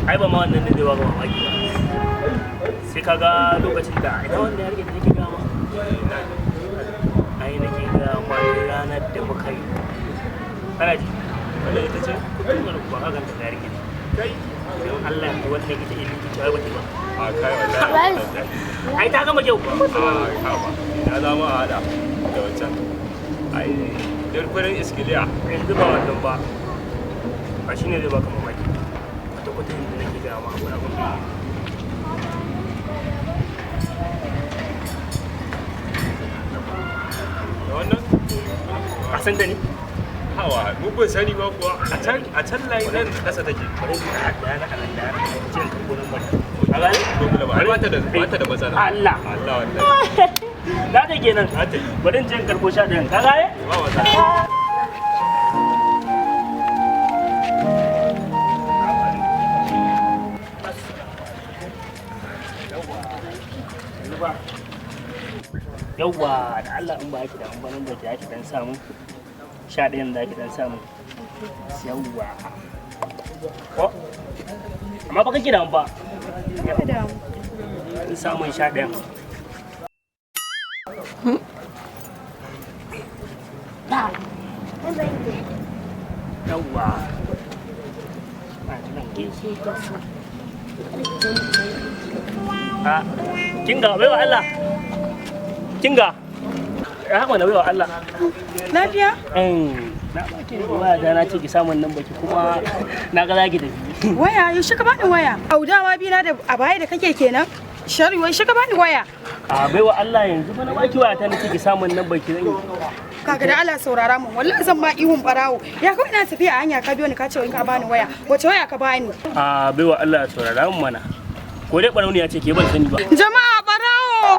ai ba ma wannan ne zai baka mamaki ba sai kaga lokacin da ina wanda ya rike da nake gama ai nake ga ma ranar da muka yi kana ji wanda ita ce kuma ba ka ganta da rike kai don Allah ya wannan ita ilimi ki ai bace ba a kai wallahi ai ta gama kyau a ka ba ina za mu hada da wancan ai dirfarin iskiliya yanzu ba wannan ba ba shine zai baka mamaki kwata-kwata da nake ga ma akwai abin da wannan a san da ni hawa mu ban sani ba kuwa a can layi nan kasa take bari ka da na kanan da ce ka gurin ba a gani dole ba ba ta da matsala Allah Allah wallahi na ta kenan bari in je in karbo sha ɗayan ka gane ba matsala yawwa da Allah in ba ki da amfanin da ki dan samu sha ɗayan da ki dan samu yawwa ko amma ba kake da amfa in samun sha ɗayan yawwa kinga baiwa Allah kinga ya haka na baiwa Allah lafiya na baki waya da na ce ki samun nan baki kuma na ga zaki da waya yaushe ka bani waya audawa bi na da a baya da kake kenan shari wai shi ka bani waya a baiwa Allah yanzu ba na baki waya ta nace ki samun nan baki zan yi kaga da Allah saurara mun wallahi zan ma ihun barawo ya kawai na tafiya a hanya ka biyo ni ka ce wai ka bani waya wace waya ka bani a baiwa Allah saurara mun mana ko dai barauniya ce ke ban sani ba jama'a barawo